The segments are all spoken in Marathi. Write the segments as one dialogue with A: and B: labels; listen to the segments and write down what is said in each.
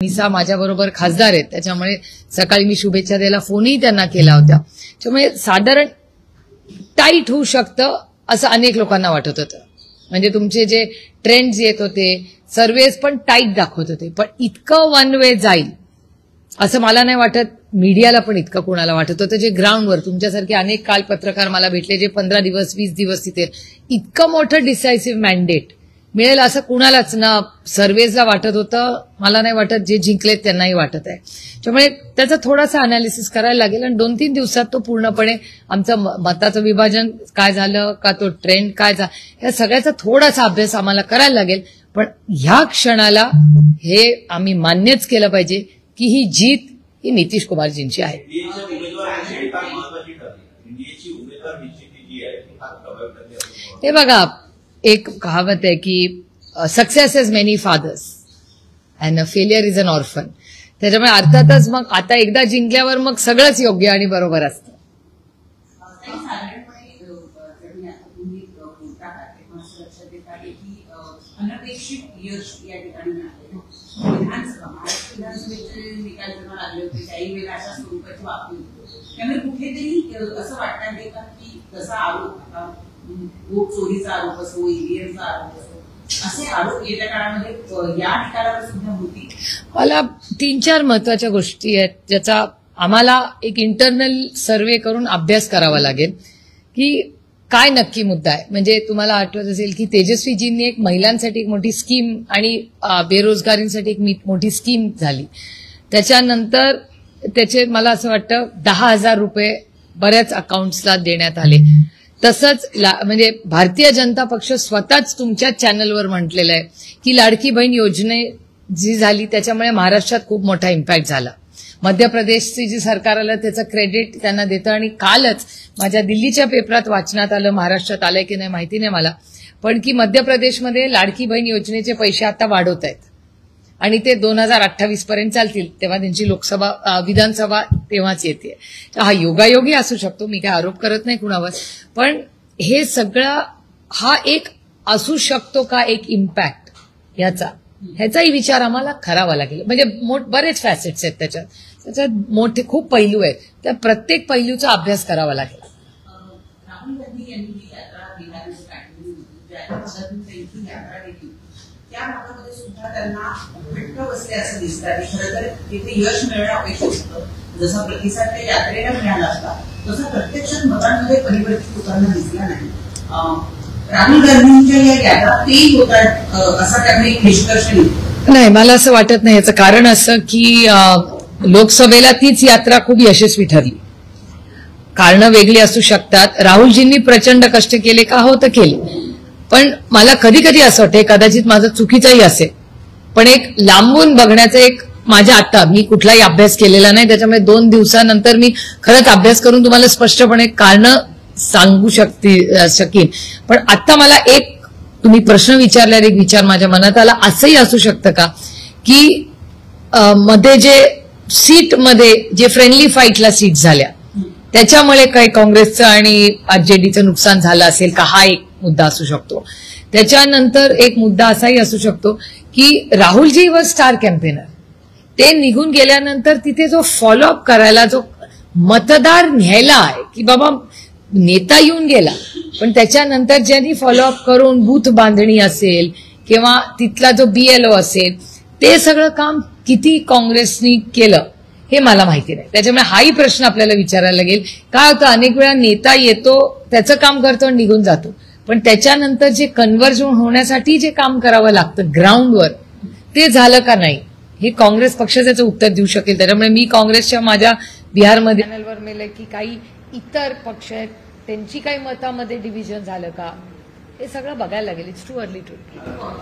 A: मिसा माझ्याबरोबर खासदार आहेत, त्याच्यामुळे सकाळी मी शुभेच्छा द्यायला फोनही त्यांना केला होता. त्यामुळे साधारण टाईट होऊ शकतं असं अनेक लोकांना वाटत होतं. म्हणजे तुमचे जे ट्रेंड्स येत होते, सर्वेज पण टाईट दाखवत होते, पण इतकं वन वे जाईल असं मला नाही वाटत. मीडियाला पण इतकं कोणाला वाटत होतं, जे ग्राउंडवर तुमच्यासारखे अनेक काल पत्रकार मला भेटले, जे 15 दिवस 20 दिवस तिथे, इतकं मोठं डिसायसिव्ह मॅन्डेट मिळेल असं कुणालाच ना सर्वेजला वाटत होतं. मला नाही वाटत जे जिंकलेत त्यांनाही वाटत आहे. त्यामुळे त्याचा थोडासा अनालिसिस करायला लागेल आणि 2-3 दिवसात तो पूर्णपणे आमचं मताचं विभाजन काय झालं का, तो ट्रेंड काय झाला, या सगळ्याचा थोडासा अभ्यास आम्हाला करायला लागेल. पण ह्या क्षणाला हे आम्ही मान्यच केलं पाहिजे की ही जीत ही नितीश कुमारजींची आहे. हे बघा, एक कहावत आहे की success is many fathers and a failure is an orphan. त्याच्यामुळे अर्थातच मग आता एकदा जिंकल्यावर मग सगळंच योग्य आणि बरोबर असतं.
B: अनपेक्षित यश या ठिकाणी आहे. विधानसभा महाराष्ट्र विधानसभेचे निकाल जेव्हा लागले होते त्याही वेळेला अशा स्वरूपाची बातमी होती. त्यामुळे कुठेतरी असं वाटत आहे का की तसा आरोप, वोट चोरीचा आरोप असो, ईव्हीएमचा आरोप असो, असे आरोप येत्या काळामध्ये या ठिकाणावर सुद्धा होती.
A: मला 3-4 महत्वाच्या गोष्टी आहेत ज्याचा आम्हाला एक इंटरनल सर्व्हे करून अभ्यास करावा लागेल की काय नक्की मुद्दा आहे. म्हणजे तुम्हाला आठवत असेल की तेजस्वीजींनी एक महिलांसाठी एक मोठी स्कीम आणि बेरोजगारींसाठी एक मोठी स्कीम झाली. त्याच्यानंतर त्याचे मला असं वाटतं 10,000 रुपये बऱ्याच अकाउंट्सला देण्यात आले. तसंच म्हणजे भारतीय जनता पक्ष स्वतःच तुमच्या चॅनलवर म्हटलेलं आहे की लाडकी बहीण योजने जी झाली त्याच्यामुळे महाराष्ट्रात खूप मोठा इम्पॅक्ट झाला. मध्य प्रदेशचे जे सरकार आलं त्याचं क्रेडिट त्यांना देतं. आणि कालच माझ्या दिल्लीच्या पेपरात वाचनात आलं, महाराष्ट्रात आलंय की नाही माहिती नाही मला, पण की मध्य प्रदेशमध्ये लाडकी बहीण योजनेचे पैसे आता वाढवत आहेत आणि ते 2028 पर्यंत चालतील. तेव्हा त्यांची लोकसभा विधानसभा तेव्हाच येते. हा योगायोगी असू शकतो, मी काय आरोप करत नाही कुणावर, पण हे सगळं हा एक असू शकतो का एक इम्पॅक्ट ह्याचाही विचार आम्हाला करावा लागेल. म्हणजे बरेच फॅसेट्स आहेत त्याच्यात मोठे खूप पैलू आहेत, त्या प्रत्येक पैलूचा अभ्यास करावा लागेल.
B: राहुल गांधी यांनी जी यात्रा बिहारमध्ये काढली होती, ज्या त्यांची यात्रा देखील त्या भागामध्ये सुद्धा त्यांना फटका बसले असं दिसतं. आणि खरं तर तिथे यश मिळणं अपेक्षित होतं. जसा प्रतिसाद त्या यात्रेला मिळाला असता तसा प्रत्यक्षात मतांमध्ये परिवर्तित होताना दिसला नाही. राहुल गांधींच्या या यात्रा तेही होतात असा त्यांनी एक निष्कर्ष
A: नाही, मला असं वाटत नाही. याचं कारण असं की लोकसभेला तीच यात्रा खूप यशस्वी ठरली. कारणं वेगळी असू शकतात. राहुलजींनी प्रचंड कष्ट केले का, हो तर केले, पण मला कधी कधी असं वाटतं, कदाचित माझं चुकीचंही असेल, पण एक लांबून बघण्याचं एक माझ्या आता मी कुठलाही अभ्यास केलेला नाही, त्याच्यामुळे 2 दिवसानंतर मी खरंच अभ्यास करून तुम्हाला स्पष्टपणे कारणं सांगू शकीन. पण आता मला एक तुम्ही प्रश्न विचारल्यावर एक विचार माझ्या मनात आला, असंही असू शकतं का की मध्ये जे सीटमध्ये जे फ्रेंडली फाईटला सीट झाल्या त्याच्यामुळे काही काँग्रेसचं आणि आरजेडीचं नुकसान झालं असेल का, हा एक मुद्दा असू शकतो. त्याच्यानंतर एक मुद्दा असाही असू शकतो की राहुलजी वर स्टार कॅम्पेनर, ते निघून गेल्यानंतर तिथे जो फॉलोअप करायला जो मतदार न्यायला आहे की बाबा नेता येऊन गेला, पण त्याच्यानंतर ज्यांनी फॉलोअप करून बूथ बांधणी असेल किंवा तिथला जो BLO असेल, ते सगळं काम किती काँग्रेसनी केलं हे मला माहिती नाही. त्याच्यामुळे हाही प्रश्न आपल्याला विचारायला लागेल. काय होतं, अनेक वेळा नेता येतो, त्याचं काम करतो आणि निघून जातो, पण त्याच्यानंतर जे कन्व्हर्जन होण्यासाठी जे काम करावं लागतं ग्राउंडवर, ते झालं का नाही, हे काँग्रेस पक्ष त्याचं उत्तर देऊ शकेल. त्याच्यामुळे मी काँग्रेसच्या माझ्या बिहारमध्ये चॅनलवर मेलं की काही इतर पक्ष आहेत त्यांची काही मतामध्ये डिव्हिजन झालं का, हे सगळं बघायला लागेल. It's too early to.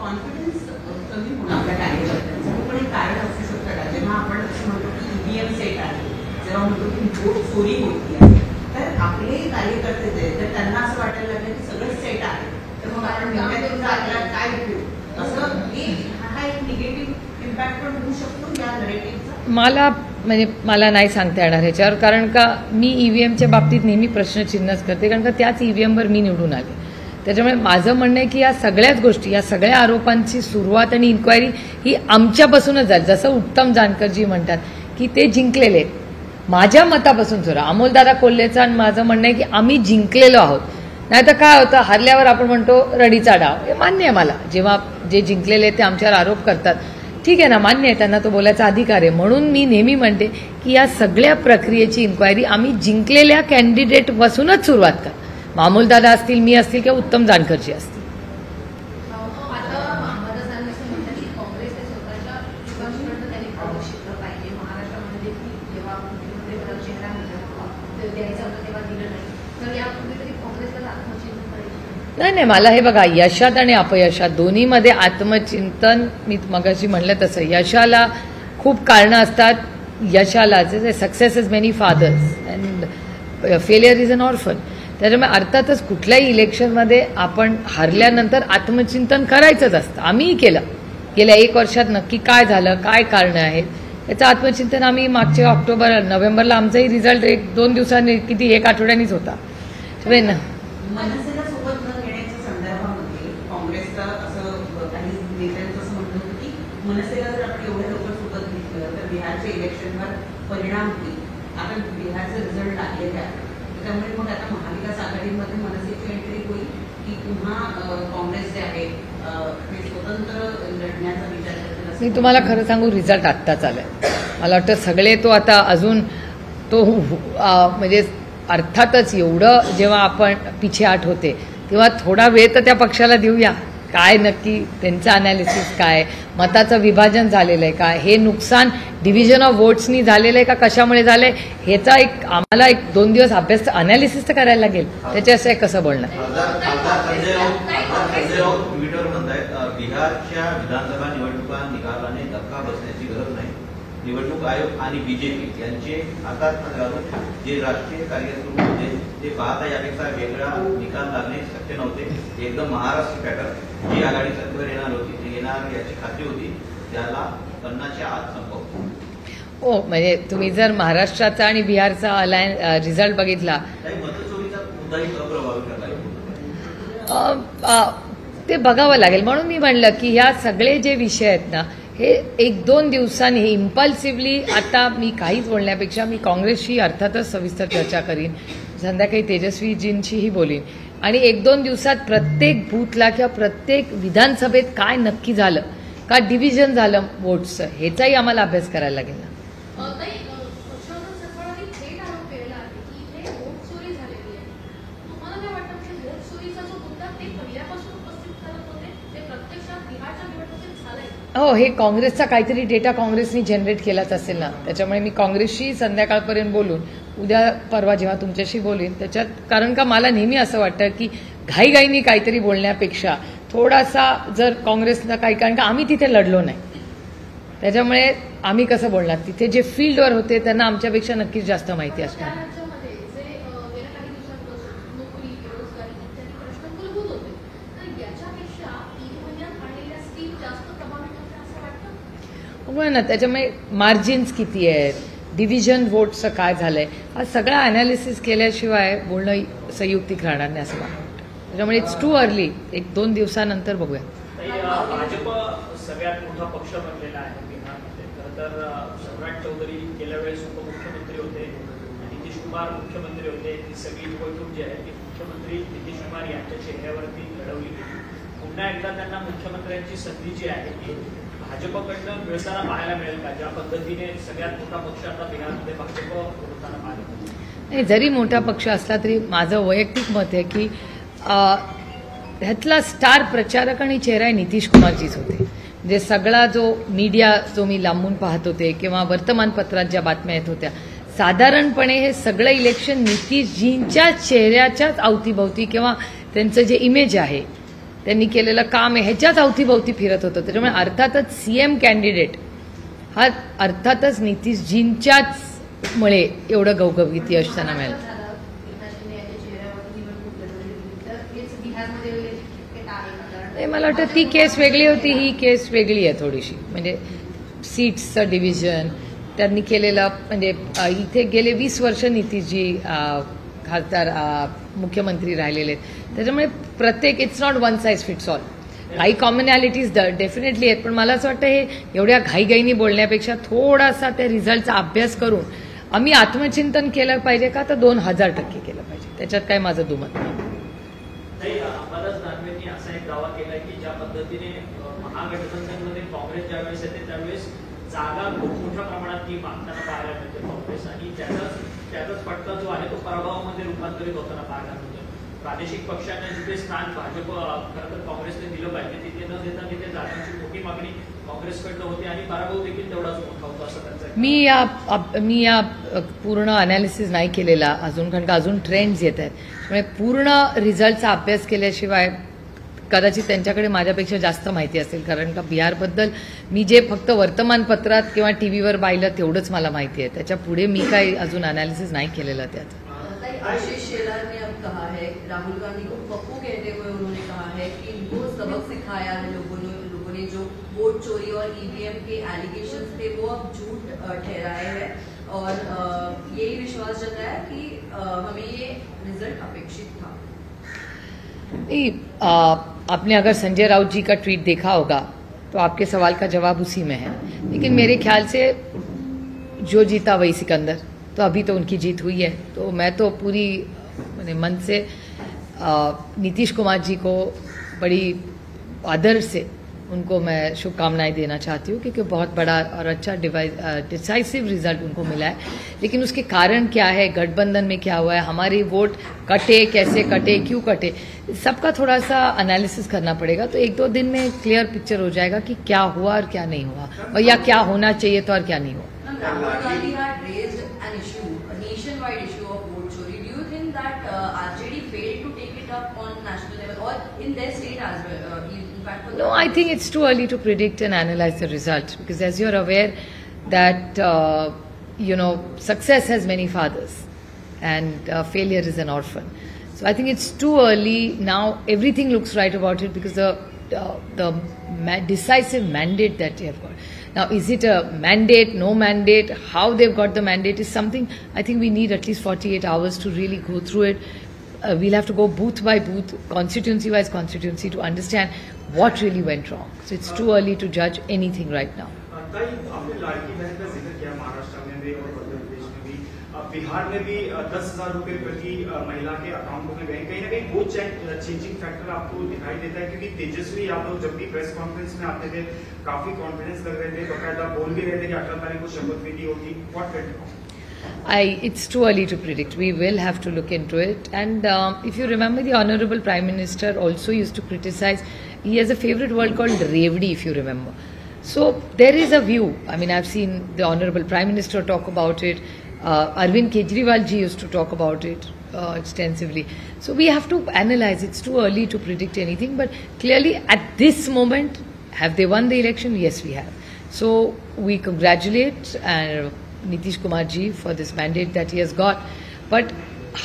B: Confidence कमी होणं आपल्या कार्यकर्त्यांचं पण एक कारण असू शकतं का, जेव्हा आपण म्हणतो की ईव्हीएम सेट आहे, जेव्हा म्हणतो की वोट चोरी होती आहे, तर आपले कार्यकर्ते जे तर त्यांना असं वाटायला लागलं की सगळं सेट आहे, तर मग आपण आपल्याला काय उपयोग, असं हा एक निगेटिव्ह इम्पॅक्ट पण होऊ शकतो या नरेटिव्हचा.
A: मला नाही सांगता येणार ह्याच्यावर, कारण का मी ईव्हीएमच्या बाबतीत नेहमी प्रश्नचिन्हच करते, कारण का त्याच ईव्हीएमवर मी निवडून आले. त्याच्यामुळे माझं म्हणणं आहे की या सगळ्याच गोष्टी, या सगळ्या आरोपांची सुरुवात आणि इन्क्वायरी ही आमच्यापासूनच झाली. जसं उत्तम जानकरजी म्हणतात की ते जिंकलेले आहेत. माझ्या मतापासून सुरू अमोलदादा कोल्हेचं आणि माझं म्हणणं आहे की आम्ही जिंकलेलो आहोत. नाही तर काय होतं, हरल्यावर आपण म्हणतो रडीचा डाव. हे मान्य आहे मला. जेव्हा जे जिंकलेले ते आमच्यावर आरोप करतात, ठीक आहे ना, मान्य आहे, त्यांना तो बोलायचा अधिकार आहे. म्हणून मी नेहमी म्हणते की या सगळ्या प्रक्रियेची इन्क्वायरी आम्ही जिंकलेल्या कॅन्डिडेटपासूनच सुरुवात करा. अमोलदादा असतील, मी असतील किंवा उत्तम जानकरजी असतील. नाही, मला हे बघा, यशात आणि अपयशात दोन्हीमध्ये आत्मचिंतन, मी मगाशी म्हणलं तसं, यशाला खूप कारणं असतात. यशाला success is many fathers and failure is an orphan. त्याच्यामुळे अर्थातच कुठल्याही इलेक्शनमध्ये आपण हरल्यानंतर आत्मचिंतन करायचंच असतं. आम्हीही केलं. गेल्या 1 वर्षात नक्की काय झालं, काय कारणं आहेत, याचं आत्मचिंतन आम्ही मागच्या नोव्हेंबरला आमचाही रिझल्ट 1-2 दिवसांनी, किती 1 आठवड्यानीच होता.
B: मनसेला सोबत न घेण्याच्या संदर्भामध्ये काँग्रेसचं असं काही नेत्यांचं असं म्हणणं होतं की मनसेला जर आपण एवढ्या लोक सोबत घेतलं तर बिहारच्या इलेक्शनवर परिणाम होईल. आता बिहारचे रिझल्ट लागलेले आहे, त्यामुळे मग आता महाविकास आघाडीमध्ये मनसेची एंट्री होईल की पुन्हा काँग्रेस जे आहे ते स्वतंत्र लढण्याचा विचार करतील.
A: मी तुम्हाला खरं सांगू, रिझल्ट आत्ताच आलाय. मला वाटतं सगळे तो आता अजून तो म्हणजे अर्थातच एवढं जेव्हा आपण पिछेहाट होते तेव्हा थोडा वेळ तर त्या पक्षाला देऊया. काय नक्की त्यांचं अनालिसिस काय, मताचं विभाजन झालेलं आहे का, हे नुकसान डिव्हिजन ऑफ वोट्सनी झालेलं आहे का, कशामुळे झालंय, ह्याचा एक आम्हाला 1-2 दिवस अभ्यास, अनालिसिस तर करायला लागेल. त्याच्याशिवाय कसं बोलणार.
C: बिहारच्या विधानसभा निवडणुका निकालाने धक्का बसण्याची गरज नाही. निवडणूक आयोग आणि बीजेपी यांचे हातात घालून जे राष्ट्रीय कार्य सुरू होते ते पाहता यापेक्षा वेगळा निकाल लागणे शक्य नव्हते. एकदम महाराष्ट्र पॅटर्न जी आघाडी सत्तेवर येणार होती, ती येणार याची खात्री होती, त्याला 50च्या आत संपवतो.
A: हो, म्हणजे तुम्ही जर महाराष्ट्राचा आणि बिहारचा रिझल्ट बघितला,
C: मतचोरीचा मुद्दाही अप्रभावी ठरला
A: ते बघावं लागेल. म्हणून मी म्हणलं की ह्या सगळे जे विषय आहेत ना, हे 1-2 दिवसांनी हे इम्पल्सिव्हली, आता मी काहीच बोलण्यापेक्षा मी काँग्रेसशी अर्थातच सविस्तर चर्चा करीन, संध्याकाळी तेजस्वीजींशीही बोलीन, आणि 1-2 दिवसात प्रत्येक बूथला किंवा प्रत्येक विधानसभेत काय नक्की झालं, का डिव्हिजन झालं वोट्सचं, ह्याचाही आम्हाला अभ्यास करायला लागेल ना. हो, हे काँग्रेसचा काहीतरी डेटा काँग्रेसनी जनरेट केलाच असेल ना, त्याच्यामुळे मी काँग्रेसशी संध्याकाळपर्यंत बोलून, उद्या परवा जेव्हा तुमच्याशी बोलीन त्याच्यात, कारण का मला नेहमी असं वाटतं की घाईघाईनी काहीतरी बोलण्यापेक्षा थोडासा जर काँग्रेसला काही, कारण का आम्ही तिथे लढलो नाही, त्याच्यामुळे आम्ही कसं बोलणार, तिथे जे फील्डवर होते त्यांना आमच्यापेक्षा नक्कीच जास्त माहिती असणार. हो ना, त्याच्यामुळे मार्जिन्स किती आहेत, डिव्हिजन वोटचं काय झालंय, हा सगळा अनालिसिस केल्याशिवाय बोलणं संयुक्तिक राहणार नाही असं मला वाटतं. त्याच्यामुळे इट्स टू अर्ली. 1-2 दिवसानंतर बघूया.
D: भाजप सगळ्यात मोठा पक्ष बनलेला आहे बिहारमध्ये. खरं तर सम्राट चौधरी गेल्या वेळेस उपमुख्यमंत्री होते, नितीश कुमार मुख्यमंत्री होते. ती सगळी निवडणूक जी आहे ती मुख्यमंत्री नितीश कुमार यांच्या चेहऱ्यावरती लढवली गेली. पुन्हा एकदा त्यांना मुख्यमंत्र्यांची संधी जी आहे ती भाजपकडनं मिळताना पाहायला मिळेल का? ज्या पद्धतीने सगळ्यात मोठा पक्ष आता बिहारमध्ये भाजप होताना पाहायला मिळेल.
A: नाही, जरी मोठा पक्ष असला तरी माझं वैयक्तिक मत आहे की ह्यातला स्टार प्रचारक आणि चेहरा नितीश कुमारजीच होते. म्हणजे सगळा जो मीडिया जो मी लांबून पाहत होते किंवा वर्तमानपत्रात ज्या बातम्या येत होत्या, साधारणपणे हे सगळं इलेक्शन नितीशजींच्या चेहऱ्याच्याच अवतीभवती किंवा त्यांचं जे इमेज आहे, त्यांनी केलेलं काम आहे, ह्याच्याच अवतीभवती फिरत होतं. त्याच्यामुळे अर्थातच सीएम कॅन्डिडेट हा अर्थातच नितीशजींच्याच मुळे एवढं गवगवीत यश त्यांना मिळालं. मला वाटतं ती केस वेगळी होती, ही केस वेगळी आहे थोडीशी. म्हणजे सीट्सचं डिव्हिजन त्यांनी केलेलं, म्हणजे इथे गेले 20 वर्ष नितीशजी खासदार मुख्यमंत्री राहिलेले आहेत. त्याच्यामुळे प्रत्येक it's not one size fits all. काही कॉमनॅलिटीज डेफिनेटली आहेत, पण मला असं वाटतं हे एवढ्या घाईघाईनी बोलण्यापेक्षा थोडासा त्या रिझल्टचा अभ्यास करून आम्ही आत्मचिंतन केलं पाहिजे का, तर 2000% केलं पाहिजे. त्याच्यात काय माझं दुमत नाही.
D: अंबादास दानवेंनी असा एक दावा केला की ज्या पद्धतीने महागठबंधनमध्ये काँग्रेस ज्यावेळेस येते त्यावेळेस जागा खूप मोठ्या प्रमाणात ती मागताना पाहायला मिळते काँग्रेस, आणि त्याचाच फटका जो आहे तो पराभवामध्ये रूपांतरित होताना पाहायला मिळतो. प्रादेशिक पक्षांना जिथे स्थान भाजप खरं तर काँग्रेसने दिलं पाहिजे तिथे न देता तिथे जागांची मोठी मागणी काँग्रेसकडनं होते आणि पराभव देखील तेवढाच मोठा होतो असं त्यांचं.
A: मी या पूर्ण अनालिसिस नाही केलेला अजून, कारण का अजून ट्रेंड्स येत आहेत. त्यामुळे पूर्ण रिझल्टचा अभ्यास केल्याशिवाय कदाचित त्यांच्याकडे माझ्यापेक्षा जास्त माहिती असेल, कारण का बिहारबद्दल मी जे फक्त वर्तमानपत्रात किंवा टीव्हीवर पाहिलं तेवढंच मला माहिती आहे. त्याच्या पुढे मी काही अजून अनालिसिस नाही केलेलं त्याचं.
E: आशीष शेलार ने अब कहा है, राहुल गांधी को पप्पू कहते हुए उन्होंने कहा है कि इनको सबक सिखाया है लोगों ने जो वोट चोरी और ईवीएम के एलिगेशंस थे वो अब झूठ ठहराए हैं, और यही विश्वास जताया कि हमें ये रिजल्ट अपेक्षित था.
A: आपने अगर संजय राउत जी का ट्वीट देखा होगा तो आपके सवाल का जवाब उसी में है. लेकिन मेरे ख्याल से जो जीता वही सिकंदर, तो अभी तो उनकी जीत हुई है. तो मैं तो पूरी मन से नीतीश कुमार जी को बड़ी आदर से उनको मैं शुभकामनाएं देना चाहती हूँ, क्योंकि बहुत बड़ा और अच्छा डिसाइसिव रिजल्ट उनको मिला है. लेकिन उसके कारण क्या है, गठबंधन में क्या हुआ है, हमारी वोट कटे, कैसे कटे, क्यों कटे, सबका थोड़ा सा एनालिसिस करना पड़ेगा. तो 1-2 दिन में क्लियर पिक्चर हो जाएगा कि क्या हुआ और क्या नहीं हुआ, और या क्या होना चाहिए था और क्या नहीं हुआ.
E: Rahul Gandhi had raised an issue, a nationwide issue of vote chori. Do you think that RJD failed to take it up on national level or in their state as well? In fact,
A: No, I think it's too early to predict and analyze the results, because as you're aware that success has many fathers and failure is an orphan. So I think it's too early now. Everything looks right about it because the decisive mandate that they have got. Now, is it a mandate, no mandate, how they've got the mandate is something I think we need at least 48 hours to really go through it. We'll have to go booth by booth, constituency wise constituency, to understand what really went wrong. So it's too early to judge anything right now.
F: आपने लाड़की बहन का जिक्र किया, महाराष्ट्र में भी और मध्य प्रदेश में भी, बिहार में भी 10,000 रुपए प्रति महिला के अकाउंटों में गए. कहीं ना कहीं वो चेंजिंग फैक्टर आपको दिखाई देता है, क्योंकि तेजस्वी यादव जब भी प्रेस कॉन्फ्रेंस में आते थे काफी कॉन्फिडेंस लग रहे थे, बकायदा बोल भी रहे थे कि 18 तारीख को शपथ विधि होगी. What went wrong?
A: It's too early to predict. We will have to look into it. And if you remember, the Honorable Prime Minister also used to criticize. He has a favorite word called Revdi, if you remember. So there is a view. I mean, I've seen the Honorable Prime Minister talk about it. Arvind Kejriwal ji used to talk about it extensively. So we have to analyze. It's too early to predict anything. But clearly, at this moment, have they won the election? Yes, we have. So we congratulate Nitish Kumar ji for this mandate that he has got. But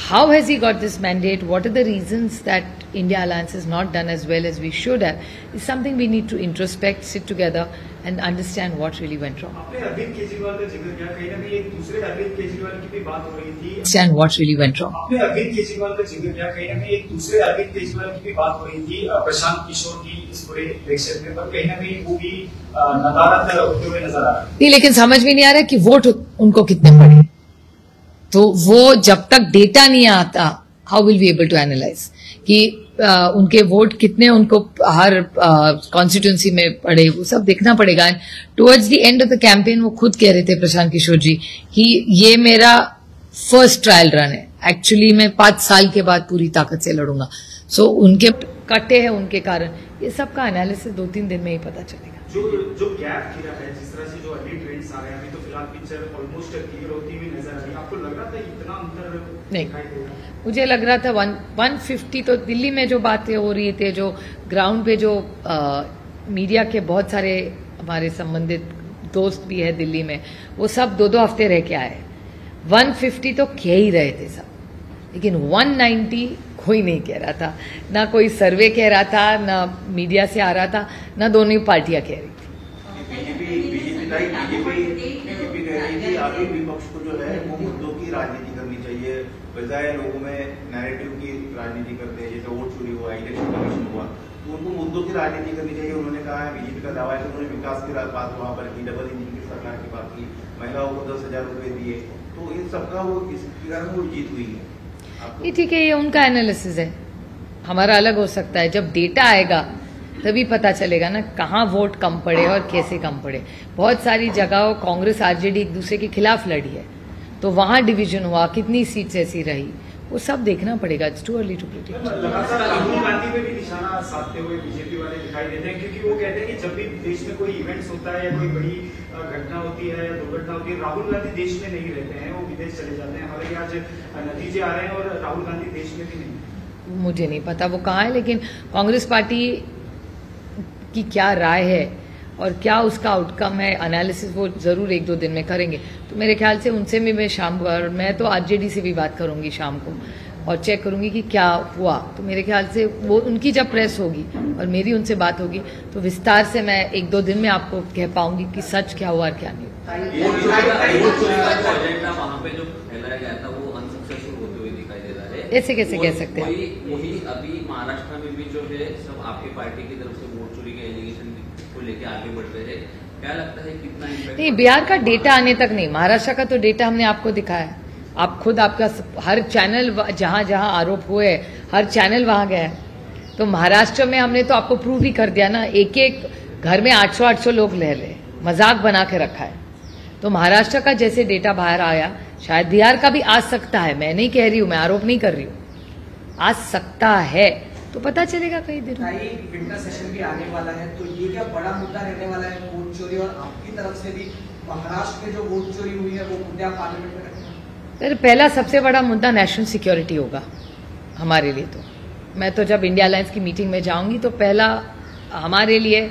A: how has he got this mandate? What are the reasons that India Alliance has not done as well as we should have? Is something we need to introspect, sit together and understand what really went wrong.
F: आपने अरविंद केजरीवाल का जिक्र किया, कहीं ना कहीं एक दूसरे अरविंद केजरीवाल की भी बात हो रही थी.
A: Understand what really went wrong.
F: आपने अरविंद केजरीवाल का जिक्र किया, कहीं ना कहीं एक दूसरे अरविंद केजरीवाल की भी बात हो रही थी, प्रशांत किशोर की इस पूरे इलेक्शन में, पर कहीं ना कहीं वो भी नदारद होते हुए नजर आ रहा है.
A: नहीं, लेकिन समझ में नहीं आ रहा कि वोट उनको कितने पड़े. तो वो जब तक डेटा नहीं आता, how will be able to analyse कि उनके वोट कितने उनको हर कॉन्स्टिट्यूंसी में पड़े, वो सब देखना पड़ेगा. End towards the end of the campaign वो खुद कह रहे थे, प्रशांत किशोर जी, कि ये मेरा फर्स्ट ट्रायल रन है. एक्चुअली मैं 5 साल के बाद पूरी ताकत से लड़ूंगा. सो उनके कटे हैं उनके कारण. ये सब का एनालिसिस 2-3 दिन में ही पता चलेगा.
F: जो गैप गिरा है, जिस तरह से जो अभी ट्रेंड्स आ रहे हैं, अभी तो फिलहाल पिक्चर ऑलमोस्ट क्लियर होती हुई नजर आ रही है. आपको लग रहा था इतना अंतर
A: नहीं,
F: दिखाई देगा?
A: मुझे लग रहा था 150. तो दिल्ली में जो बातें हो रही थी, जो ग्राउंड पे जो मीडिया के बहुत सारे हमारे संबंधित दोस्त भी है दिल्ली में, वो सब 2-2 हफ्ते रह के आए. 150 तो कह ही रहे थे सब, लेकिन 190 कोई नहीं कह रहा था. ना कोई सर्वे कह रहा था, ना मीडिया से आ रहा था, ना दोनों पार्टियां कह रही थी.
C: बीजेपी
G: बीजेपी कह रही थी अभी विपक्ष को जो है वो मुद्दों की राजनीति करनी चाहिए, बजाय लोगों में नैरेटिव की राजनीति करते हैं, जैसे वोट चोरी हुआ, इलेक्शन कमीशन हुआ, तो उनको मुद्दों की राजनीति करनी चाहिए। उन्होंने कहा है, बीजेपी का दावा है कि उन्होंने विकास की बात वहाँ पर की, डबल इंजन की सरकार की बात की, महिलाओं को 10,000 रुपए दिए, तो इन सबका वो इसके कारण वो जीत हुई है।
A: ये ठीक है, ये उनका एनालिसिस है, हमारा अलग हो सकता है। जब डेटा आएगा तभी पता चलेगा ना कहाँ वोट कम पड़े और कैसे कम पड़े। बहुत सारी जगहों कांग्रेस आरजेडी एक दूसरे के खिलाफ लड़ी है, तो वहां डिवीजन हुआ, कितनी सीट्स ऐसी रही, वो सब देखना पड़ेगा। It's too early to predict.
F: लगातार राहुल गांधी पे भी निशाना साधते हुए बीजेपी वाले दिखाई देते हैं, क्योंकि वो कहते हैं कि जब भी देश में कोई इवेंट्स होता है या कोई बड़ी घटना होती है या दुर्घटना होती है, राहुल गांधी देश में नहीं रहते हैं, वो विदेश चले जाते हैं। हालांकि आज नतीजे आ रहे हैं और राहुल गांधी देश में भी नहीं।
A: मुझे नहीं पता वो कहाँ है, लेकिन कांग्रेस पार्टी की क्या राय है और क्या उसका आउटकम है, एनालिसिस वो जरूर 1-2 दिन में करेंगे। तो मेरे ख्याल से उनसे भी मैं शाम को, और मैं तो आरजेडी से भी बात करूंगी शाम को और चेक करूंगी कि क्या हुआ। तो मेरे ख्याल से वो उनकी जब प्रेस होगी और मेरी उनसे बात होगी तो विस्तार से मैं 1-2 दिन में आपको कह पाऊंगी कि सच क्या हुआ और क्या नहीं।
H: वहाँ पे जो फैलाया गया था वो अनसक्सेसफुल होते हुए दिखाई दे रहा है,
A: ऐसे कैसे कह सकते हैं?
H: वही अभी महाराष्ट्र में भी जो है सब आपकी पार्टी की तरफ से वोट चोरी के एलिगेशन को लेके आगे बढ़ रहे हैं। क्या लगता है कितना इम्पैक्ट?
A: नहीं, बिहार का डेटा आने तक नहीं, महाराष्ट्र का तो डेटा हमने आपको दिखाया। आप खुद, आपका हर चैनल जहां जहां आरोप हुए हर चैनल वहां गया है। तो महाराष्ट्र में हमने तो आपको प्रूव भी कर दिया ना, एक एक घर में 800 लोग ले ले, मजाक बना के रखा है। तो महाराष्ट्र का जैसे डेटा बाहर आया, शायद बिहार का भी आ सकता है। मैं नहीं कह रही हूं, मैं आरोप नहीं कर रही हूं, आ सकता है, तो पता चलेगा कई दिन।
I: विंटर सेशन भी आने वाला है, तो ये क्या बड़ा मुद्दा रहने वाला है वोट चोरी, और आपकी तरफ से भी महाराष्ट्र में जो वोट चोरी हुई है वो मुद्दा पार्लियामेंट में रखेंगे?
A: पहला सबसे बड़ा मुद्दा नेशनल सिक्योरिटी होगा हमारे लिए। तो मैं तो जब इंडिया अलायंस की मीटिंग में जाऊंगी तो पहला हमारे लिए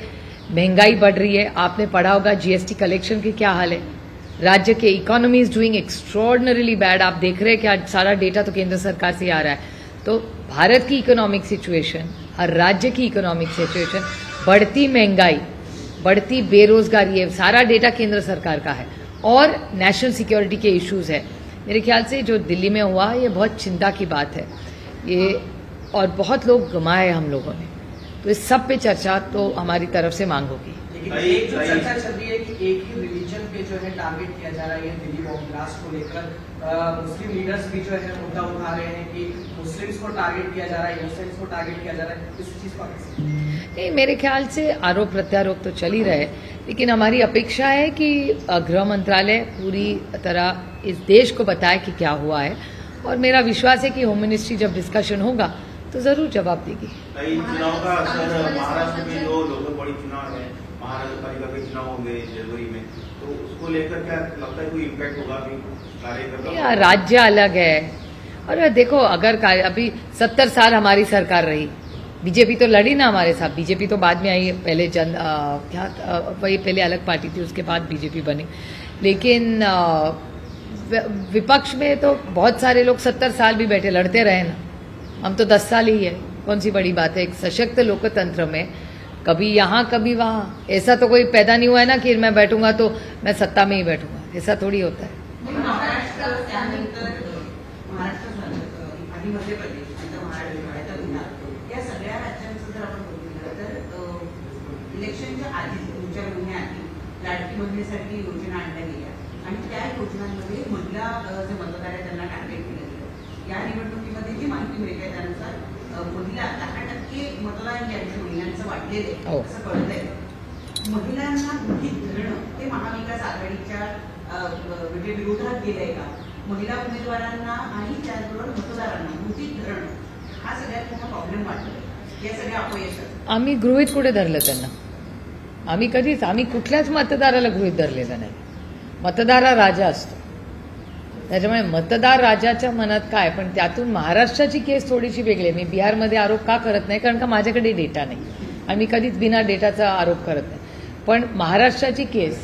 A: महंगाई बढ़ रही है। आपने पढ़ा होगा जीएसटी कलेक्शन की क्या हाल है, राज्य के economy is doing extraordinarily bad. आप देख रहे हैं कि आज सारा डेटा तो केंद्र सरकार से आ रहा है। तो भारत की इकोनॉमिक सिचुएशन, हर राज्य की इकोनॉमिक सिचुएशन, बढ़ती महंगाई, बढ़ती बेरोजगारी, ये सारा डेटा केंद्र सरकार का है, और नेशनल सिक्योरिटी के इश्यूज है। मेरे ख्याल से जो दिल्ली में हुआ ये बहुत चिंता की बात है ये, और बहुत लोग गंवाए हम लोगों ने। तो इस सब पे चर्चा तो हमारी तरफ से मांग होगी।
I: लेकिन एक जो चर्चा चल रही है कि एक ही रिलीजन पे जो है टारगेट किया जा रहा है दिल्ली बॉम्ब ब्लास्ट को लेकर। मुस्लिम लीडर्स भी जो है मुद्दा उठा रहे हैं कि मुस्लिम्स को टारगेट किया जा रहा है, मुस्लिम्स को टारगेट किया जा रहा है। इस चीज पर
A: नहीं, मेरे ख्याल से आरोप प्रत्यारोप तो चल ही रहे, लेकिन हमारी अपेक्षा है कि गृह मंत्रालय पूरी तरह इस देश को बताए कि क्या हुआ है, और मेरा विश्वास है कि होम मिनिस्ट्री जब डिस्कशन होगा तो जरूर जवाब देगी।
G: चुनाव का असर महाराष्ट्र में जो लोकल बॉडी चुनाव है, महानगर पालिका के चुनाव होंगे जनवरी में, तो उसको लेकर क्या लगता है कोई इम्पैक्ट होगा? कार्यकर्ता
A: राज्य अलग है, और देखो अगर अभी 70 साल हमारी सरकार रही, बीजेपी तो लड़ी ना हमारे साथ, बीजेपी तो बाद में आई, पहले वही पहले अलग पार्टी थी, उसके बाद बीजेपी बनी। लेकिन विपक्ष में तो बहुत सारे लोग 70 साल भी बैठे, लड़ते रहे ना। हम तो 10 साल ही है, कौन सी बड़ी बात है। एक सशक्त लोकतंत्र में कभी यहाँ कभी वहाँ, ऐसा तो कोई पैदा नहीं हुआ है ना कि मैं बैठूंगा तो मैं सत्ता में ही बैठूंगा, ऐसा थोड़ी होता है।
B: महाराष्ट्र त्यानंतर आणि मध्य प्रदेश, महाराष्ट्र, बिहार, या सगळ्या राज्यांचं जर आपण बघितलं तर इलेक्शनच्या आधी 2-4 महिन्याआधी लाडकी बहिणीसाठी योजना आणल्या गेल्या, आणि त्या योजनांमध्ये महिला जे मतदार आहेत त्यांना टार्गेट केलं गेलं। या निवडणुकीमध्ये जी माहिती मिळते त्यानुसार महिला 10% मतदान ज्यांच्या महिलांचं वाढलेलं आहे असं कळत आहे। महिलांना गृहीत धरणं हे महाविकास आघाडीच्या म्हणजे विरोधात गेलंय का? महिला उमेदवारांना आणि त्याचबरोबर मतदारांना गृहीत धरणं हा सगळ्यात मोठा प्रॉब्लेम वाटतोय। हे सगळे अपयश
A: आम्ही गृहीत कुठे धरलं त्यांना? आम्ही कुठल्याच मतदाराला गृहीत धरलेलं नाही। मतदार हा राजा असतो, त्याच्यामुळे मतदार राजाच्या मनात काय, पण त्यातून महाराष्ट्राची केस थोडीशी वेगळी आहे। मी बिहारमध्ये आरोप का करत नाही, कारण का माझ्याकडे डेटा नाही आणि मी कधीच बिना डेटाचा आरोप करत नाही। पण महाराष्ट्राची केस,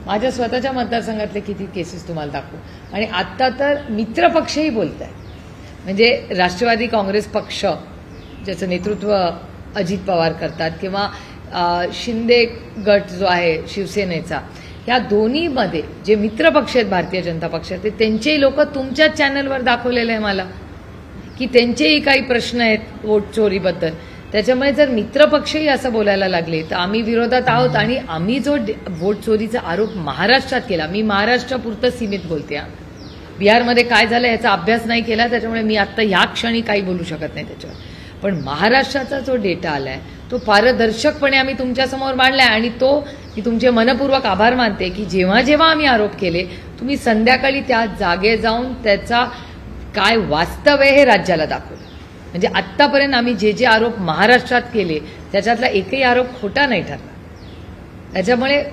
A: माझ्या स्वतःच्या मतदारसंघातले किती केसेस तुम्हाला दाखवू, आणि आत्ता तर मित्रपक्षही बोलत आहे, म्हणजे राष्ट्रवादी काँग्रेस पक्ष ज्याचं नेतृत्व अजित पवार करतात, किंवा शिंदे गट जो आहे शिवसेनेचा, या दोन्हीमध्ये जे मित्रपक्ष आहेत भारतीय जनता पक्षाचे, त्यांचेही लोक तुमच्याच चॅनलवर दाखवलेले आहे मला की त्यांचेही काही प्रश्न आहेत वोट चोरीबद्दल. त्याच्यामुळे जर मित्रपक्षही असं बोलायला लागले तर आम्ही विरोधात आहोत. आणि आम्ही जो वोट चोरीचा आरोप महाराष्ट्रात केला, मी महाराष्ट्रापुरतं सीमित बोलते, बिहारमध्ये काय झालं याचा अभ्यास नाही केला, त्याच्यामुळे मी आता ह्या क्षणी काही बोलू शकत नाही त्याच्यावर. पण महाराष्ट्राचा जो डेटा आलाय तो पारदर्शकपणे आम्ही तुमच्यासमोर मांडलाय. आणि तो मी तुमचे मनपूर्वक आभार मानते की जेव्हा जेव्हा आम्ही आरोप केले तुम्ही संध्याकाळी त्या जागे जाऊन त्याचा काय वास्तव आहे हे राज्याला दाखवलं. म्हणजे आत्तापर्यंत आम्ही जे जे आरोप महाराष्ट्रात केले त्याच्यातला एकही आरोप खोटा नाही ठरला. त्याच्यामुळे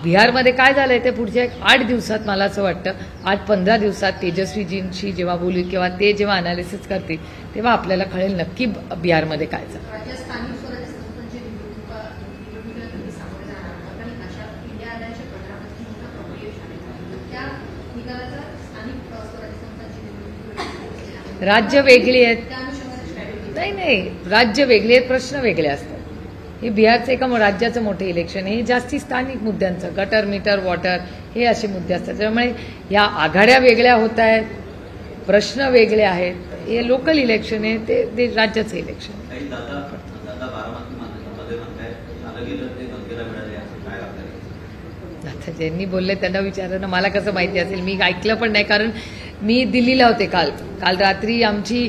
A: बिहारमध्ये काय झालंय ते पुढच्या 8 दिवसात, मला असं वाटतं 8-15 दिवसात तेजस्वीजींशी जेव्हा बोलू किंवा ते जेव्हा अनालिसिस करतील तेव्हा आपल्याला कळेल नक्की बिहारमध्ये काय झालं. राज्य वेगळी आहेत, नाही राज्य वेगळी आहेत, प्रश्न वेगळे असतात. हे बिहारचं एका राज्याचं मोठं इलेक्शन आहे, हे जास्ती स्थानिक मुद्द्यांचं, गटर मीटर वॉटर हे असे मुद्दे असतात. त्यामुळे या आघाड्या वेगळ्या होत आहेत, प्रश्न वेगळे आहेत. हे लोकल इलेक्शन आहे, ते राज्याचं इलेक्शन आहे. आता ज्यांनी बोलले त्यांना विचारा ना, मला कसं माहिती असेल, मी ऐकलं पण नाही. कारण मी दिल्लीला होते काल रात्री. आमची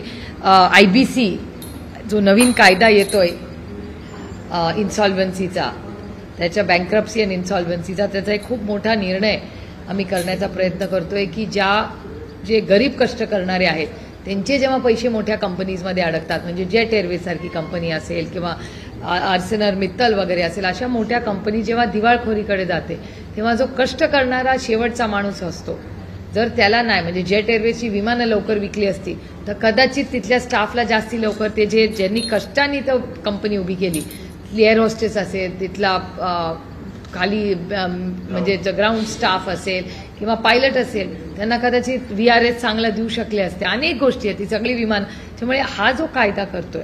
A: IBC जो नवीन कायदा येतोय इन्सॉल्व्हन्सीचा, त्याच्या बँक्रप्सी अँड इन्सॉल्व्हन्सीचा, त्याचा एक खूप मोठा निर्णय आम्ही करण्याचा प्रयत्न करतोय की जे गरीब कष्ट करणारे आहेत त्यांचे जेव्हा पैसे मोठ्या कंपनीजमध्ये अडकतात, म्हणजे जेट एअरवेज सारखी कंपनी असेल किंवा आर्सेनल मित्तल वगैरे असेल, अशा मोठ्या कंपनी जेव्हा दिवाळखोरीकडे जाते तेव्हा जो कष्ट करणारा शेवटचा माणूस असतो, जर त्याला नाही, म्हणजे जेट एअरवेजची विमानं लवकर विकली असती तर कदाचित तिथल्या स्टाफला जास्ती लवकर, ते ज्यांनी कष्टाने तो कंपनी उभी केली, एअर होस्टेस असेल, तिथला खाली म्हणजे ग्राउंड स्टाफ असेल किंवा पायलट असेल, त्यांना कदाचित VRS चांगला देऊ शकले असते. अनेक गोष्टी आहेत, ती सगळी विमान. त्यामुळे हा जो कायदा करतोय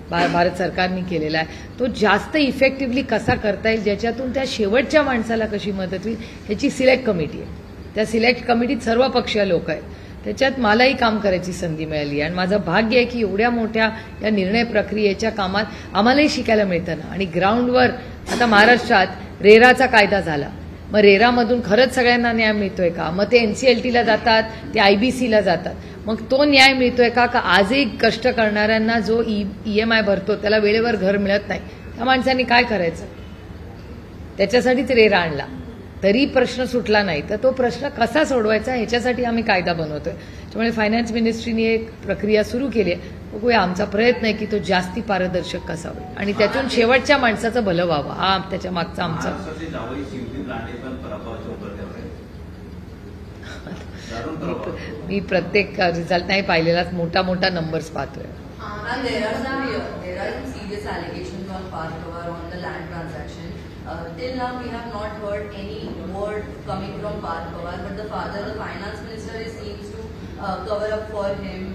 A: भारत सरकारने केलेला आहे तो जास्त इफेक्टिव्हली कसा करता येईल, ज्याच्यातून त्या शेवटच्या माणसाला कशी मदत होईल, ह्याची सिलेक्ट कमिटी आहे. त्या सिलेक्ट कमिटीत सर्व पक्षीय लोक आहेत. त्याच्यात मलाही काम करायची संधी मिळाली आणि माझं भाग्य आहे की एवढ्या मोठ्या या निर्णय प्रक्रियेच्या कामात आम्हालाही शिकायला मिळतं ना. आणि ग्राउंडवर आता महाराष्ट्रात रेराचा कायदा झाला, मग रेरामधून खरंच सगळ्यांना न्याय मिळतोय का? मग ते NCLTला जातात, ते IBCला जातात, मग तो न्याय मिळतोय का? आजही कष्ट करणाऱ्यांना जो EMI भरतो त्याला वेळेवर घर मिळत नाही, त्या माणसांनी काय करायचं? त्याच्यासाठीच रेरा आणला, तरी प्रश्न सुटला नाही. तर तो प्रश्न कसा सोडवायचा ह्याच्यासाठी आम्ही कायदा बनवतोय. त्यामुळे फायनान्स मिनिस्ट्रीने एक प्रक्रिया सुरू केली आहे. बघूया, आमचा प्रयत्न आहे की तो जास्ती पारदर्शक कसा होईल आणि त्यातून शेवटच्या माणसाचं भलं व्हावं, हा त्याच्या मागचा आमचा. मी प्रत्येक रिझल्ट नाही पाहिलेलाच, मोठा मोठा नंबर्स पाहतोय.
E: Till now we have not heard any word coming from Parth Pawar, but the father, the finance minister, seems to cover up for him.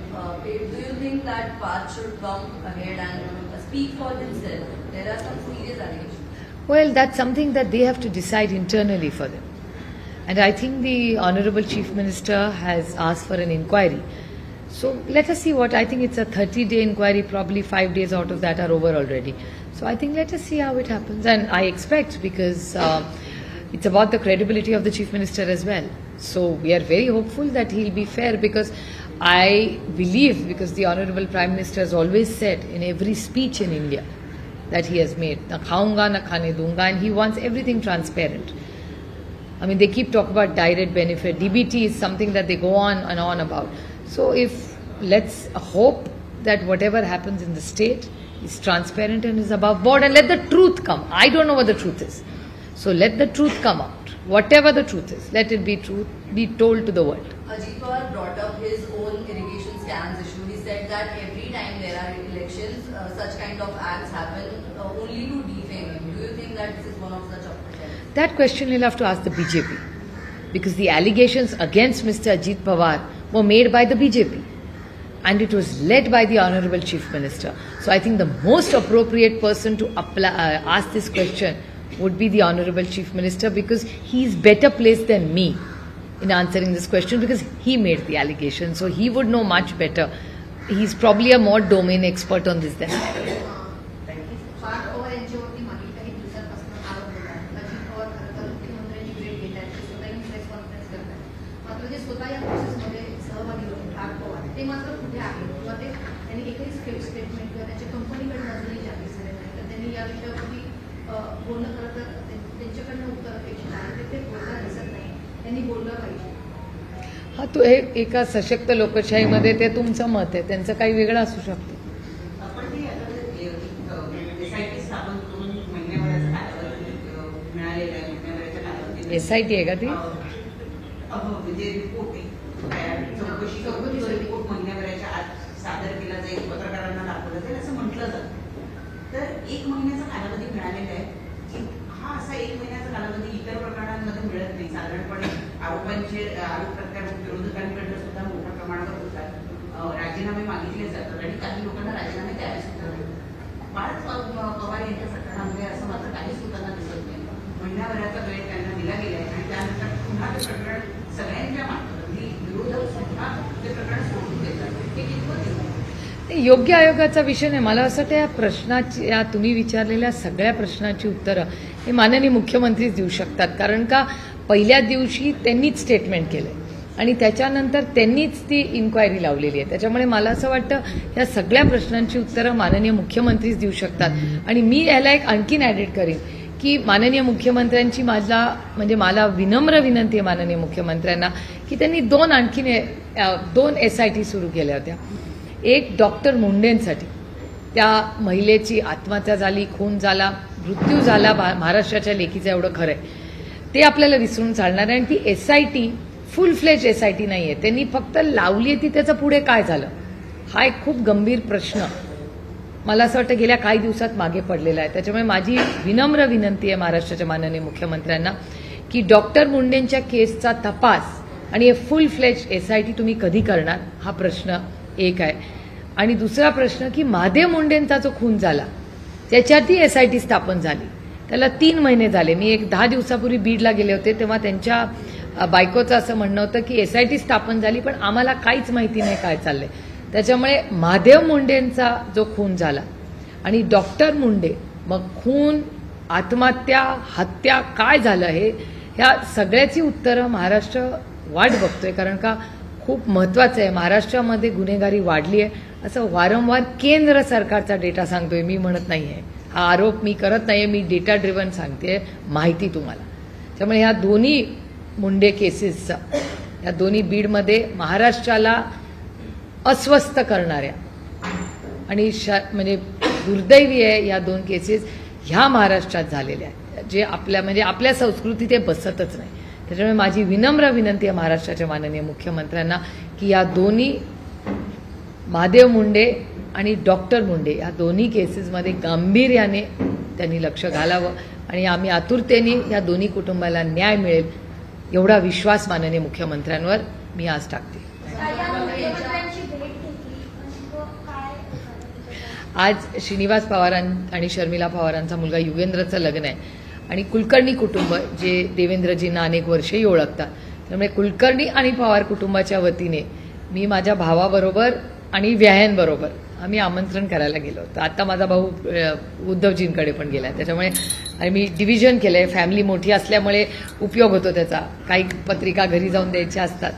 E: Do you think that Parth should come ahead and speak for himself? There are some serious allegations.
A: Well, that's something that they have to decide internally for them. And I think the Honorable Chief Minister has asked for an inquiry. So let us see what, I think it's a 30-day inquiry, probably 5 days out of that are over already. So I think let us see how it happens. And I expect, because it's about the credibility of the Chief Minister as well. So we are very hopeful that he'll be fair, because I believe, because the Honorable Prime Minister has always said in every speech in India that he has made, na khaunga na khane dunga, and he wants everything transparent. I mean, they keep talking about direct benefit. DBT is something that they go on and on about. So let's hope that whatever happens in the state is transparent and is above board, and let the truth come. I don't know what the truth is. So let the truth come out. Whatever the truth is, let it be truth, be told to the world.
E: Ajit Pawar brought up his own irrigation scams issue. He said that every time there are elections, such kind of acts happen only to defame him. Do you think that this is one of such attempts?
A: That question you'll have to ask the BJP, because the allegations against Mr. Ajit Pawar were made by the BJP. And it was led by the Honorable Chief Minister. So I think the most appropriate person to ask this question would be the Honorable Chief Minister, because he is better placed than me in answering this question, because he made the allegation, so he would know much better. He's probably a more domain expert on this than I.
E: Parth Pawar यांच्यावरती मागील काही दिवसांपासून आरोप होतात. अजित पवार खरं तर मुख्यमंत्र्यांची भेट घेत आहेत, ते स्वतःही प्रेस कॉन्फरन्स करतात. मात्र जे स्वतः या प्रोसेसमध्ये सहभागी होते पार्थ पवार, ते मात्र कुठे आहेत किंवा ते त्यांनी एकही स्टेटमेंट किंवा त्यांच्या कंपनीकडे नजरही जाहीर झाले नाही. तर त्यांनी या विषयावरती बोलणं खरं तर त्यांच्याकडनं उत्तर अपेक्षित आहे, ते बोलताना दिसत नाही. त्यांनी बोललं पाहिजे.
A: हा, तो एका सशक्त लोकशाहीमध्ये ते तुमचं मत आहे, त्यांचं काही वेगळं असू शकतं.
B: आपण ते SIT स्थापन करून महिन्याभराचा कालावधी मिळालेला आहे. महिन्याभराच्या कालावधीत
A: SIT आहे का ती?
B: म्हणजे रिपोर्ट आहे, चौकशीचा रिपोर्ट महिन्याभराच्या आत सादर केला जाईल, पत्रकारांना दाखवलं जाईल असं म्हटलं जातं. तर 1 महिन्याचा कालावधी मिळालेला आहे. हा असा 1 महिन्याचा कालावधी इतर प्रकरणांमध्ये मिळत नाही. साधारणपणे आरोप प्रत्यारोप विरोधकांकडनं सुद्धा मोठ्या प्रमाणावर होतात. राजीनामे मागितले जातात आणि काही लोकांना राजीनामे द्यावे सुद्धा लागतात. पार्थ पवार यांच्या प्रकरणामध्ये असं मात्र काहीच होताना दिसत नाही. महिन्याभराचा वेळ त्यांना दिला गेला आहे आणि त्यानंतर पुन्हा ते प्रकरण सगळ्यांच्या माध्यमातून विरोधक सुद्धा ते प्रकरण सोडून देतात. हे कितपत
A: योग्य आयोगाचा विषय नाही. मला असं वाटतं या प्रश्नाची, या तुम्ही विचारलेल्या सगळ्या प्रश्नाची उत्तरं हे माननीय मुख्यमंत्रीच देऊ शकतात. कारण का पहिल्या दिवशी त्यांनीच स्टेटमेंट केलंय आणि त्याच्यानंतर त्यांनीच ती इन्क्वायरी लावलेली आहे. त्याच्यामुळे मला असं वाटतं या सगळ्या प्रश्नांची उत्तरं माननीय मुख्यमंत्रीच देऊ शकतात. आणि मी याला एक आणखीन ॲडिट करीन की माननीय मुख्यमंत्र्यांची मला विनम्र विनंती आहे माननीय मुख्यमंत्र्यांना की त्यांनी दोन SIT सुरू केल्या होत्या. एक डॉक्टर मुंडेंसाठी, त्या महिलेची आत्महत्या झाली, खून झाला, मृत्यू झाला, महाराष्ट्राच्या लेकीचं एवढं खरं आहे, ते आपल्याला विसरून चालणार आहे. आणि ती SIT फुल फ्लेज SIT नाही आहे, त्यांनी फक्त लावली आहे ती, त्याचं पुढे काय झालं हा एक खूप गंभीर प्रश्न मला असं वाटतं गेल्या काही दिवसात मागे पडलेला आहे. त्याच्यामुळे माझी विनम्र विनंती आहे महाराष्ट्राच्या माननीय मुख्यमंत्र्यांना की डॉक्टर मुंडेंच्या केसचा तपास आणि हे फुल फ्लेज SIT तुम्ही कधी करणार हा प्रश्न एक आहे. आणि दुसरा प्रश्न की महादेव मुंडेंचा जो खून झाला त्याच्यावरती SIT स्थापन झाली, त्याला 3 महिने झाले. मी एक 10 दिवसापूर्वी बीडला गेले होते, तेव्हा त्यांच्या बायकोचं असं म्हणणं होतं की SIT स्थापन झाली पण आम्हाला काहीच माहिती नाही काय चाललंय. त्याच्यामुळे महादेव मुंडेंचा जो खून झाला आणि डॉक्टर मुंडे, मग खून, आत्महत्या, हत्या काय झालं ह्या सगळ्याची उत्तरं महाराष्ट्र वाट बघतोय. कारण का खूप महत्वाचं आहे, महाराष्ट्रामध्ये गुन्हेगारी वाढली आहे असं वारंवार केंद्र सरकारचा डेटा सांगतोय, मी म्हणत नाहीये. हा आरोप मी करत नाहीये, मी डेटा ड्रिव्हन सांगते माहिती तुम्हाला. त्यामुळे ह्या दोन्ही मुंडे केसेसचा, या दोन्ही बीडमध्ये महाराष्ट्राला अस्वस्थ करणाऱ्या आणि म्हणजे दुर्दैवी आहे या 2 केसेस ह्या महाराष्ट्रात झालेल्या आहेत, जे आपल्या संस्कृतीत ते बसतच नाही. त्याच्यामुळे माझी विनम्र विनंती आहे महाराष्ट्राच्या माननीय मुख्यमंत्र्यांना की या दोन्ही महादेव मुंडे आणि डॉक्टर मुंडे या दोन्ही केसेसमध्ये गांभीर्याने त्यांनी लक्ष घालावं आणि आम्ही आतुरतेने या दोन्ही कुटुंबाला न्याय मिळेल एवढा विश्वास माननीय मुख्यमंत्र्यांवर मी आज टाकते. आज श्रीनिवास पवार आणि शर्मिला पवारांचा मुलगा युगेंद्रचं लग्न आहे आणि कुलकर्णी कुटुंब जे देवेंद्रजींना अनेक वर्षेही ओळखतात, त्यामुळे कुलकर्णी आणि पवार कुटुंबाच्या वतीने मी माझ्या भावाबरोबर आणि व्याह्यांबरोबर आम्ही आमंत्रण करायला गेलो होतो. आता माझा भाऊ उद्धवजींकडे पण गेला, त्याच्यामुळे मी डिव्हिजन केलंय. फॅमिली मोठी असल्यामुळे उपयोग होतो त्याचा. काही पत्रिका घरी जाऊन द्यायच्या असतात,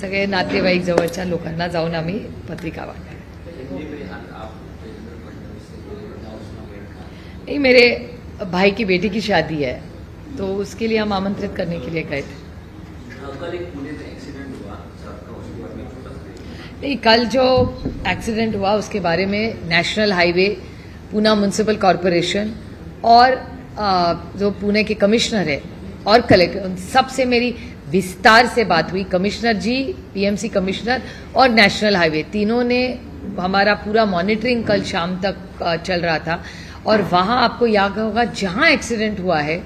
A: सगळे नातेवाईक जवळच्या लोकांना जाऊन आम्ही पत्रिका वाटतो. नहीं, मेरे भाई की बेटी की शादी है तो उसके लिए हम आमंत्रित करने के लिए गए थे. नहीं, कल जो एक्सीडेंट हुआ उसके बारे में national highway, Poona municipal corporation और जो पुणे के कमिश्नर है और कलेक्टर, उन सबसे मेरी विस्तार से बात हुई. कमिश्नर जी, PMC कमिश्नर और नेशनल हाईवे तीनों ने हमारा पूरा मॉनिटरिंग कल शाम तक चल रहा था. और वहाँ आपको याद होगा जहाँ एक्सीडेंट हुआ है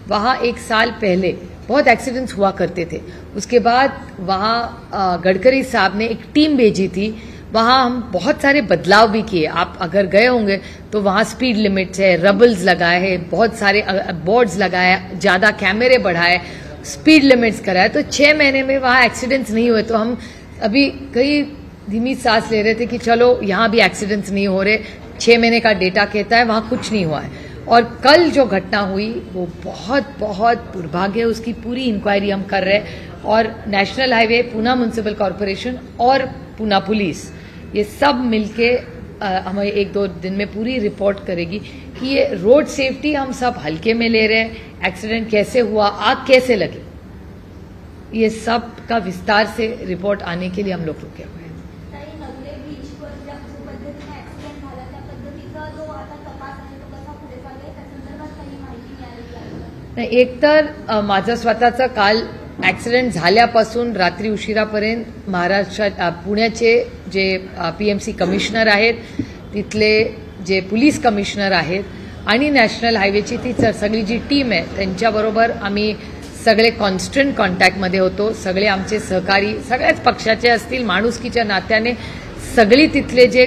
A: वहाँ 1 साल पहले बहुत एक्सीडेंट्स हुआ करते थे. उसके बाद वहाँ गडकरी साहब ने एक टीम भेजी थी, वहां हम बहुत सारे बदलाव भी किए। आप अगर गए होंगे तो वहां स्पीड लिमिट्स है, रबल्स लगाए हैं, बहुत सारे बोर्ड्स लगाए, ज्यादा कैमरे बढ़ाए, स्पीड लिमिट्स कराए, तो 6 महीने में वहां एक्सीडेंट्स नहीं हुए। तो हम अभी कई धीमी सांस ले रहे थे कि चलो यहां भी एक्सीडेंट्स नहीं हो रहे, 6 महीने का डेटा कहता है वहां कुछ नहीं हुआ है। और कल जो घटना हुई वो बहुत बहुत दुर्भाग्य है, उसकी पूरी इंक्वायरी हम कर रहे हैं और national highway, Poona municipal corporation और पूना पुलिस ये सब मिलके हमें 1-2 दिन में पूरी रिपोर्ट करेगी कि ये रोड सेफ्टी हम सब हल्के में ले रहे हैं, एक्सीडेंट कैसे हुआ, आग कैसे लगी, ये सब का विस्तार से रिपोर्ट आने के लिए हम लोग रुके हुए हैं। एक तर माझं स्वतःचं काल ऍक्सिडेंट झाल्यापासून रात्री उशिरापर्यंत महाराष्ट्रात पुण्याचे जे पीएमसी कमिशनर आहेत, तिथले जे पोलीस कमिशनर आहेत आणि नॅशनल हायवेची ती सगळी जी टीम आहे त्यांच्याबरोबर आम्ही सगळे कॉन्स्टंट कॉन्टॅक्टमध्ये होतो। सगळे आमचे सहकारी सगळ्याच पक्षाचे असतील, माणुसकीच्या नात्याने सगळी तिथले जे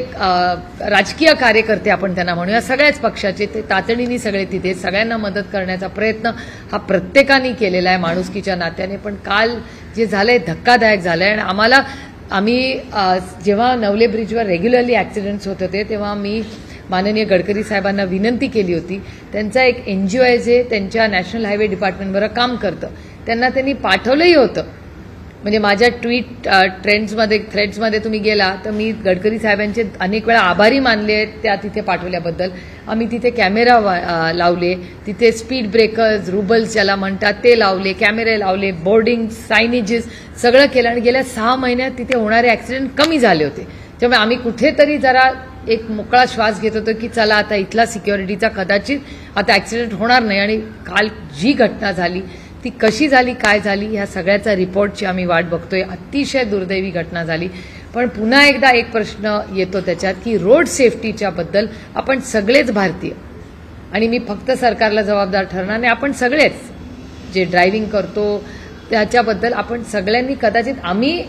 A: राजकीय कार्यकर्ते आपण त्यांना म्हणूया, सगळ्याच पक्षाचे ते तातडीने सगळे तिथे, सगळ्यांना मदत करण्याचा प्रयत्न हा प्रत्येकाने केलेला आहे माणुसकीच्या नात्याने। पण काल जे झालंय धक्कादायक झालंय आणि आम्ही जेव्हा नवले ब्रिजवर रेग्युलरली ऍक्सिडेंट्स होत होते तेव्हा मी माननीय गडकरी साहेबांना विनंती केली होती, त्यांचा एक एनजीओ आहे जे त्यांच्या नॅशनल हायवे डिपार्टमेंटबरोबर काम करतं, त्यांनी पाठवलंही होतं। म्हणजे माझ्या ट्विट थ्रेड्समध्ये तुम्ही गेला तर मी गडकरी साहेबांचे अनेक वेळा आभारी मानले आहेत त्या तिथे पाठवल्याबद्दल। आम्ही तिथे कॅमेरा लावले, तिथे स्पीड ब्रेकर्स, रुबल्स ज्याला म्हणतात ते लावले, कॅमेरे लावले, बोर्डिंग, सायनेजेस सगळं केलं आणि गेल्या 6 महिन्यात तिथे होणारे ऍक्सिडेंट कमी झाले होते। त्यामुळे आम्ही कुठेतरी जरा एक मोकळा श्वास घेत होतो की चला आता इथला सिक्युरिटीचा कदाचित आता ऍक्सिडेंट होणार नाही। आणि काल जी घटना झाली ती कशी झाली, काय झाली, ह्या सगळ्याचा रिपोर्टची आम्ही वाट बघतोय। अतिशय दुर्दैवी घटना झाली, पण पुन्हा एकदा एक प्रश्न येतो त्याच्यात की रोड सेफ्टीच्या बद्दल आपण सगळेच भारतीय, आणि मी फक्त सरकारला जबाबदार ठरणार नाही, आपण सगळेच जे ड्रायव्हिंग करतो त्याच्याबद्दल आपण सगळ्यांनी कदाचित आम्ही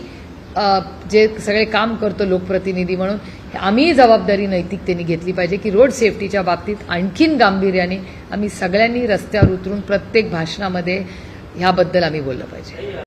A: जे सगळे काम करतो लोकप्रतिनिधी म्हणून आम्ही जबाबदारी नैतिकतेने घेतली पाहिजे की रोड सेफ्टीच्या बाबतीत आणखीन गांभीर्याने आम्ही सगळ्यांनी रस्त्यावर उतरून प्रत्येक भाषणामध्ये ह्याबद्दल आम्ही बोललं पाहिजे।